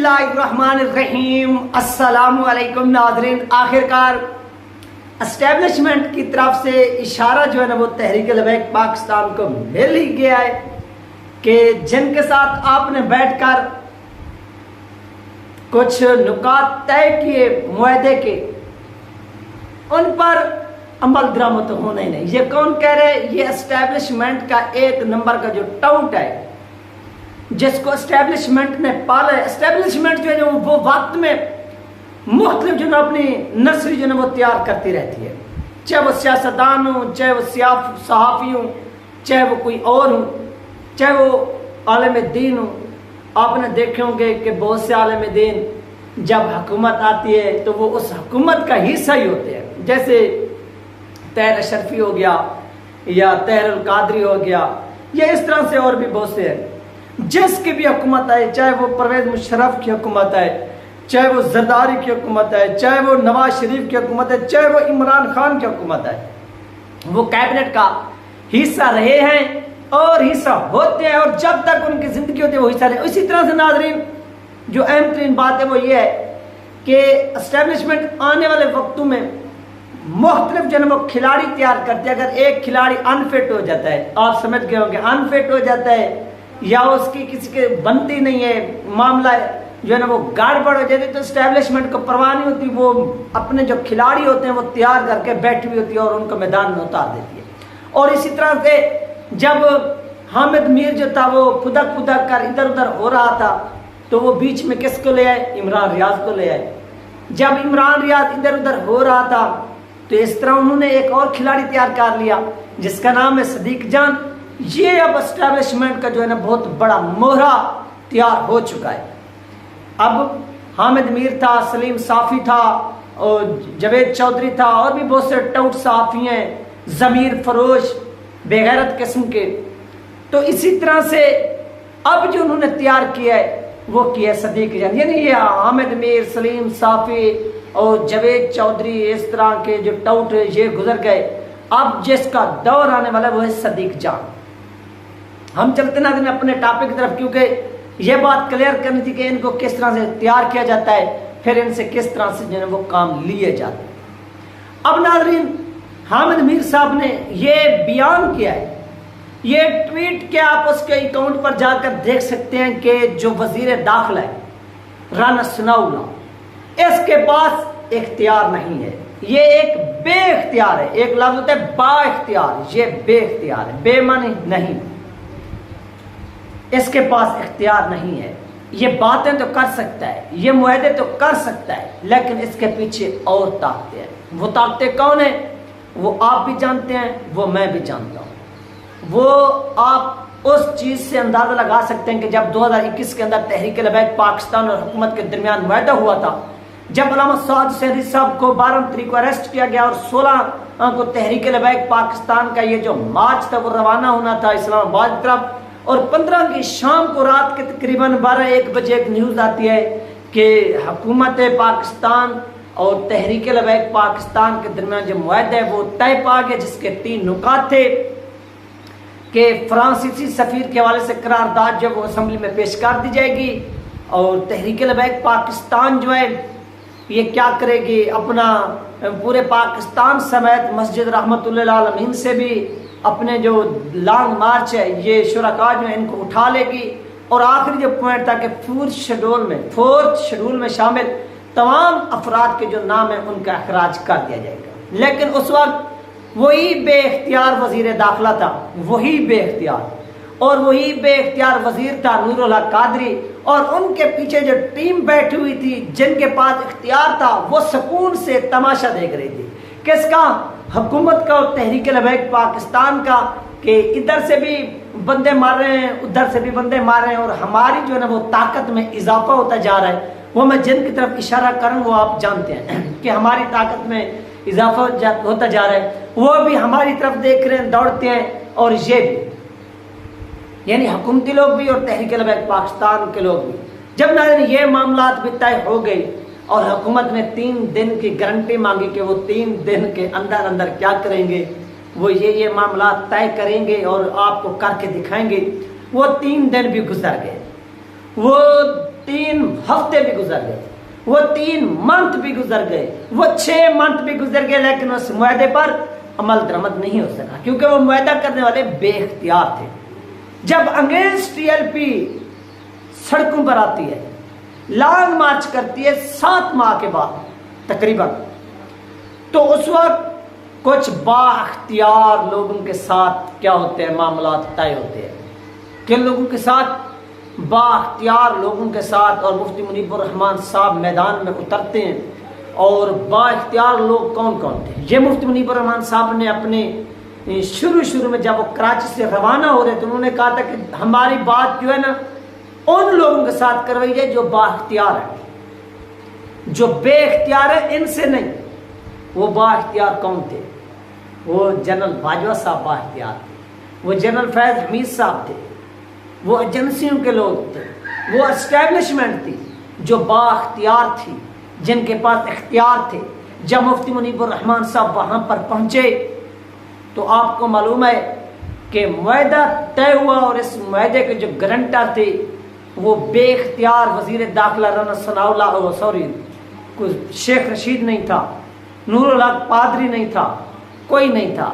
बिस्मिल्लाहिर्रहमानिर्रहीम। अस्सलामुअलैकुम नाज़रीन। आखिरकार एस्टेब्लिशमेंट की तरफ से इशारा जो है ना वो तहरीक लबैक पाकिस्तान को मिल ही गया है कि जिनके साथ आपने बैठकर कुछ नुकात तय किए मुआहदे के, उन पर अमल दरामद तो होना ही नहीं। ये कौन कह रहे हैं? ये एस्टेब्लिशमेंट का एक नंबर का जो टाउट है, जिसको एस्टेब्लिशमेंट ने पाला है। एस्टेब्लिशमेंट जो है वो वक्त में मुख्तलिफ जो है अपनी नस्री जो है वो तैयार करती रहती है, चाहे वो सियासतदान हो, चाहे वो सहाफ़ी हो, चाहे वो कोई और हो, चाहे वो आलिम दीन हो। आपने देखे होंगे कि बहुत से आलिम दीन जब हुकूमत आती है तो वो उस हुकूमत का हिस्सा ही होते हैं। जैसे तहर अशरफी हो गया या तहर कादरी हो गया, या इस तरह से और भी बहुत से हैं। जिसकी भी हुकूमत आए, चाहे वो परवेज मुशर्रफ की हुकूमत आए, चाहे वो जरदारी की हुकूमत है, चाहे वो नवाज शरीफ की हुकूमत है, चाहे वो इमरान खान की हुकूमत है, वो कैबिनेट का हिस्सा रहे हैं और हिस्सा होते हैं, और जब तक उनकी जिंदगी होती है वो हिस्सा रहे। इसी तरह से नाज़रीन, जो अहम तरीन बात है वो ये है कि एस्टेब्लिशमेंट आने वाले वक्तों में मुख्तलिफ जो है वो खिलाड़ी तैयार करते हैं। अगर एक खिलाड़ी अनफिट हो जाता है, आप समझ गए होंगे, अनफिट हो जाता है या उसकी किसी के बनती नहीं है, मामला जो है ना वो गड़बड़ हो जाती है, तो एस्टेब्लिशमेंट को परवाह नहीं होती। वो अपने जो खिलाड़ी होते हैं वो तैयार करके बैठी हुई होती है और उनको मैदान में उतार देती है। और इसी तरह से जब हामिद मीर जो था वो फुदक फुदक कर इधर उधर हो रहा था, तो वो बीच में किसको ले आए? इमरान रियाज को ले आए। जब इमरान रियाज इधर उधर हो रहा था तो इस तरह उन्होंने एक और खिलाड़ी तैयार कर लिया जिसका नाम है सदीक जान। ये अब एस्टेब्लिशमेंट का जो है ना बहुत बड़ा मोहरा तैयार हो चुका है। अब हामिद मीर था, सलीम साफ़ी था, और जवेद चौधरी था, और भी बहुत से टाउट साफ़ी हैं, ज़मीर फरोश बेगैरत किस्म के। तो इसी तरह से अब जो उन्होंने तैयार किया है वो किया सदीक जान। यानी ये हामिद मीर, सलीम साफ़ी और जवेद चौधरी, इस तरह के जो टाउट ये गुजर गए। अब जिसका दौर आने वाला है वो है सदीक जान। हम चलते ना दिन अपने टॉपिक की तरफ, क्योंकि यह बात क्लियर करनी थी कि इनको किस तरह से तैयार किया जाता है, फिर इनसे किस तरह से जो है वो काम लिए जाते हैं। अब नाज़रीन, हामिद मीर साहब ने यह बयान किया है, ये ट्वीट किया, आप उसके अकाउंट पर जाकर देख सकते हैं कि जो वजीर दाखिला है राना सनाउल्लाह, इसके पास इख्तियार नहीं है। ये एक बेइख्तियार है। एक लफ्ज़ होता है बाइख्तियार, ये बेइख्तियार है, बेमानी नहीं। इसके पास इख्तियार नहीं है। ये बातें तो कर सकता है, ये मुआहदे तो कर सकता है, लेकिन इसके पीछे और ताकतें हैं। वो ताकतें कौन है? वो आप भी जानते हैं, वो मैं भी जानता हूँ। वो आप उस चीज़ से अंदाज़ा लगा सकते हैं कि जब 2021 के अंदर तहरीक लबैक पाकिस्तान और हुकूमत के दरमियान मुआहदा हुआ था, जब अल्लामा सआद हुसैन साहब को 12 तारीख को अरेस्ट किया गया और 16 को तहरीक लबैक पाकिस्तान का ये जो मार्च था वो रवाना होना था इस्लामाबाद की तरफ, और 15 की शाम को रात के तकरीबन 12-1 बजे एक न्यूज़ आती है कि हुकूमत पाकिस्तान और तहरीक लबैक पाकिस्तान के दरमियान जो मुआहदा है वो तय पा गया, जिसके 3 नुकात थे कि फ्रांसीसी सफ़ीर के हवाले से करारदाद जो वो असम्बली में पेश कर दी जाएगी, और तहरीक लबैक पाकिस्तान जो है ये क्या करेगी, अपना पूरे पाकिस्तान समेत मस्जिद रहमतुल्लिल आलमीन से भी अपने जो लॉन्ग मार्च है ये शुरका जो है इनको उठा लेगी, और आखिरी जो पॉइंट था कि फोर्थ शेड्यूल में शामिल तमाम अफराद के जो नाम है उनका अखराज कर दिया जाएगा। लेकिन उस वक्त वही बेइख्तियार वजीर दाखिला था, वही बेइख्तियार, और वही बेइख्तियार वजीर था नूरुल हक कादरी, और उनके पीछे जो टीम बैठी हुई थी जिनके पास इख्तियार था वो सुकून से तमाशा देख रही थी। किसका? हुकूमत का और तहरीक लबैक पाकिस्तान का, कि इधर से भी बंदे मार रहे हैं, उधर से भी बंदे मार रहे हैं, और हमारी जो है ना वो ताकत में इजाफा होता जा रहा है। वो मैं जिनकी तरफ इशारा करूँ वो आप जानते हैं कि हमारी ताकत में इजाफा होता जा रहा है, वो भी हमारी तरफ देख रहे हैं, दौड़ते हैं। और ये भी यानी हुकूमती लोग भी और तहरीक लबैक पाकिस्तान के लोग भी, जब नाज़रीन ये मामलात भी तय हो गई और हुकूमत ने 3 दिन की गारंटी मांगी कि वो 3 दिन के अंदर अंदर क्या करेंगे, वो ये मामला तय करेंगे और आपको करके दिखाएंगे। वो 3 दिन भी गुजर गए। वो 3 हफ्ते भी गुजर गए, वो 3 मंथ भी गुजर गए, वो 6 मंथ भी गुजर गए, लेकिन उस मुआहदे पर अमल दरामद नहीं हो सका, क्योंकि वो मुआहदा करने वाले बेख्तियार थे। जब अगेंस्ट टीएलपी सड़कों पर आती है, लॉन्ग मार्च करती है 7 माह के बाद तकरीबन, तो उस वक्त कुछ बाख्तियार लोगों के साथ क्या होते हैं, मामला तय होते हैं। किन लोगों के साथ? बाख्तियार लोगों के साथ। और मुफ्ती मुनीबुर रहमान साहब मैदान में उतरते हैं। और बाख्तियार लोग कौन कौन थे? ये मुफ्ती मुनीबुर रहमान साहब ने अपने शुरू में जब वो कराची से रवाना हो रहे थे, उन्होंने कहा था कि हमारी बात जो है ना उन लोगों के साथ करवाइए जो बाख्तियार है, जो बेख्तियार है इनसे नहीं। वो बाख्तियार कौन थे? वो जनरल बाजवा साहब बाख्तियार थे, वो जनरल फैज हमीद साहब थे, वो एजेंसियों के लोग थे, वो एस्टेब्लिशमेंट थी जो बाख्तियार थी, जिनके पास इख्तियार थे। जब मुफ्ती मुनीबुर रहमान साहब वहां पर पहुंचे तो आपको मालूम है कि मुआहदा तय हुआ और इस मुआहदे के जो गारंटर थे वो बेख्तियार वजीर दाखिला राना सनाउल्लाह शेख रशीद नहीं था, नूरुल हक पादरी नहीं था, कोई नहीं था।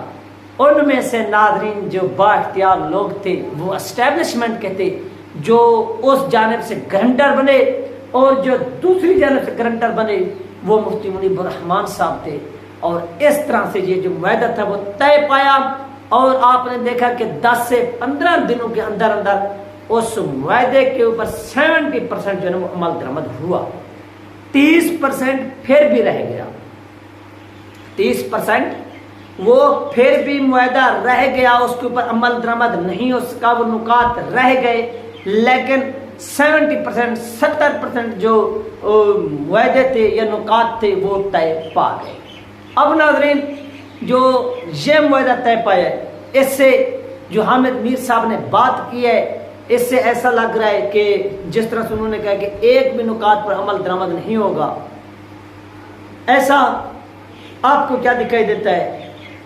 उनमें से नाज़रीन जो बाख्तियार लोग थे वो एस्टेब्लिशमेंट के थे, जो उस जानिब से गारंटर बने, और जो दूसरी जानिब से गारंटर बने वो मुफ्ती मुनीबुर रहमान साहब थे। और इस तरह से ये जो मुआहदा था वो तय पाया। और आपने देखा कि 10 से 15 दिनों के अंदर अंदर उस मुआहदे के ऊपर 70% जो है वो अमल दरामद हुआ। 30% फिर भी रह गया, 30% वो फिर भी मुआहदा रह गया, उसके ऊपर अमल दरामद नहीं हो सका, वो नुकात रह गए। लेकिन 70% जो मुआहदे थे या नुकात थे वो तय पा गए। अब नाज़रीन जो ये मुआहदा तय पाया, इससे जो हामिद मीर साहब ने बात की है, इससे ऐसा लग रहा है कि जिस तरह से उन्होंने कहा कि एक भी नुकात पर अमल दरामद नहीं होगा, ऐसा आपको क्या दिखाई देता है?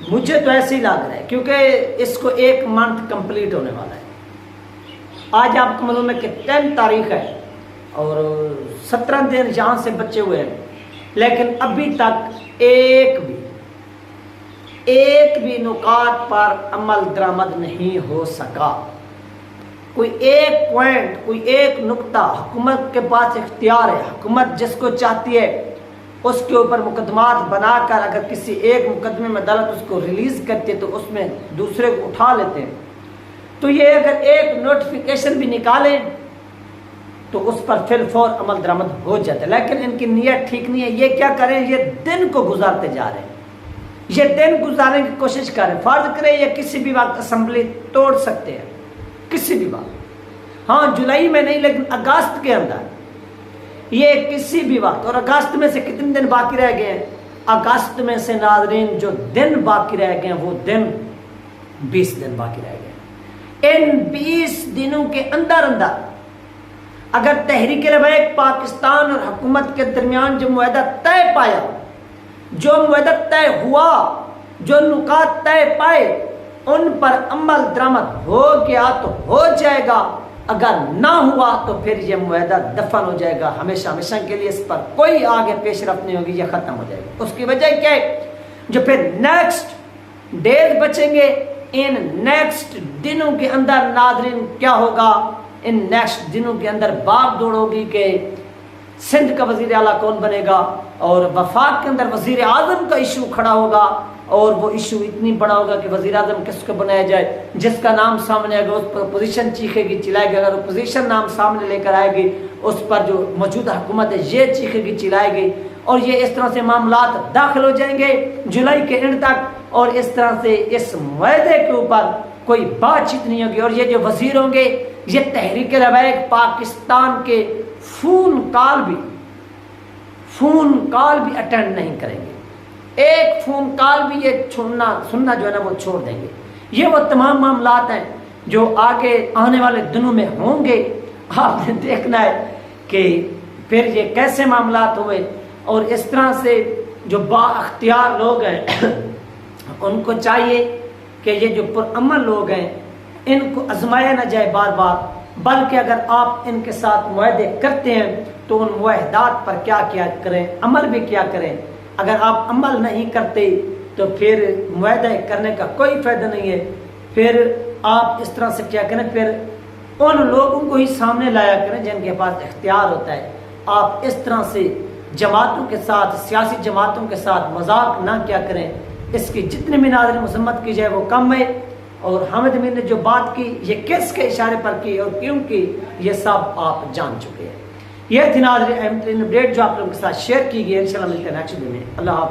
मुझे तो ऐसे ही लग रहा है, क्योंकि इसको 1 मंथ कंप्लीट होने वाला है। आज आपको मालूम है कि 10 तारीख है और 17 दिन यहाँ से बचे हुए हैं, लेकिन अभी तक एक भी नुकात पर अमल दरामद नहीं हो सका। कोई एक पॉइंट, कोई एक नुक्ता हुकूमत के पास इख्तियार है। हुकूमत जिसको चाहती है उसके ऊपर मुकदमात बनाकर अगर किसी एक मुकदमे में अदालत उसको रिलीज करती है तो उसमें दूसरे को उठा लेते हैं। तो ये अगर एक नोटिफिकेशन भी निकालें तो उस पर फिर फौर अमल दरामद हो जाता है। लेकिन इनकी नीयत ठीक नहीं है। ये क्या करें, ये दिन को गुजारते जा रहे हैं, ये दिन गुजारने की कोशिश करें। फर्ज करें ये किसी भी वक्त असम्बली तोड़ सकते हैं, किसी भी वक्त। हाँ, जुलाई में नहीं, लेकिन अगस्त के अंदर, ये किसी भी वक्त। और अगस्त में से कितने दिन बाकी रह गए हैं? अगस्त में से नाज़रीन जो दिन बाकी रह गए वो दिन 20 दिन बाकी रह गए। इन 20 दिनों के अंदर अंदर अगर तहरीक लबैक पाकिस्तान और हुकूमत के दरमियान जो मुआहदा तय पाया, जो मुआहदा तय हुआ, जो नुकात तय पाए, उन पर अमल दरामद हो गया तो हो जाएगा, अगर ना हुआ तो फिर यह मुआहदा दफन हो जाएगा हमेशा हमेशा के लिए। इस पर कोई आगे पेशरफ नहीं होगी, यह खत्म हो जाएगा। उसकी वजह क्या है? जो फिर नेक्स्ट डेज बचेंगे, इन नेक्स्ट दिनों के अंदर नाज़रीन क्या होगा? इन नेक्स्ट दिनों के अंदर भाग दौड़ होगी कि सिंध का वजीर आला कौन बनेगा, और वफाक के अंदर वजीर आजम का इशू खड़ा होगा, और वो इशू इतनी बड़ा होगा कि वजीर आजम किसको बनाया जाए। जिसका नाम सामने आएगा उस पर अपोजिशन चीखेगी चिल्लाएगी, अगर अपोजिशन नाम सामने लेकर आएगी उस पर जो मौजूदा हुकूमत है ये चीखेगी चिल्लाएगी, और ये इस तरह से मामलात दाखिल हो जाएंगे जुलाई के एंड तक। और इस तरह से इस मुआहदे के ऊपर कोई बातचीत नहीं होगी। और ये जो वजीर होंगे ये तहरीक लबैक पाकिस्तान के फोन कॉल भी अटेंड नहीं करेंगे। एक फोन कॉल भी ये सुनना जो है ना वो छोड़ देंगे। ये वो तमाम मामलात हैं जो आगे आने वाले दिनों में होंगे। आपने देखना है कि फिर ये कैसे मामलात हुए। और इस तरह से जो बाअख्तियार लोग हैं उनको चाहिए कि ये जो पुरअमल लोग हैं इनको आजमाया ना जाए बार बार, बल्कि अगर आप इनके साथ मुआहदे करते हैं तो उन मुआहदात पर क्या क्या करें, अमल भी क्या करें। अगर आप अमल नहीं करते तो फिर मुआहदा करने का कोई फायदा नहीं है। फिर आप इस तरह से क्या करें, फिर उन लोगों को ही सामने लाया करें जिनके पास इख्तियार होता है। आप इस तरह से जमातों के साथ, सियासी जमातों के साथ मजाक ना क्या करें। इसकी जितनी भी नाज़रीन मसम्मत की जाए वो कम है। और हामिद अमीन ने जो बात की ये किसके इशारे पर की और क्यों की, ये सब आप जान चुके हैं। यह थी नाज़रीन अहम तरीन अपडेट जो आप लोगों के साथ शेयर की गई। इंशाल्लाह मिलते हैं नेक्स्ट वीडियो में। अल्लाह हाफ़िज़।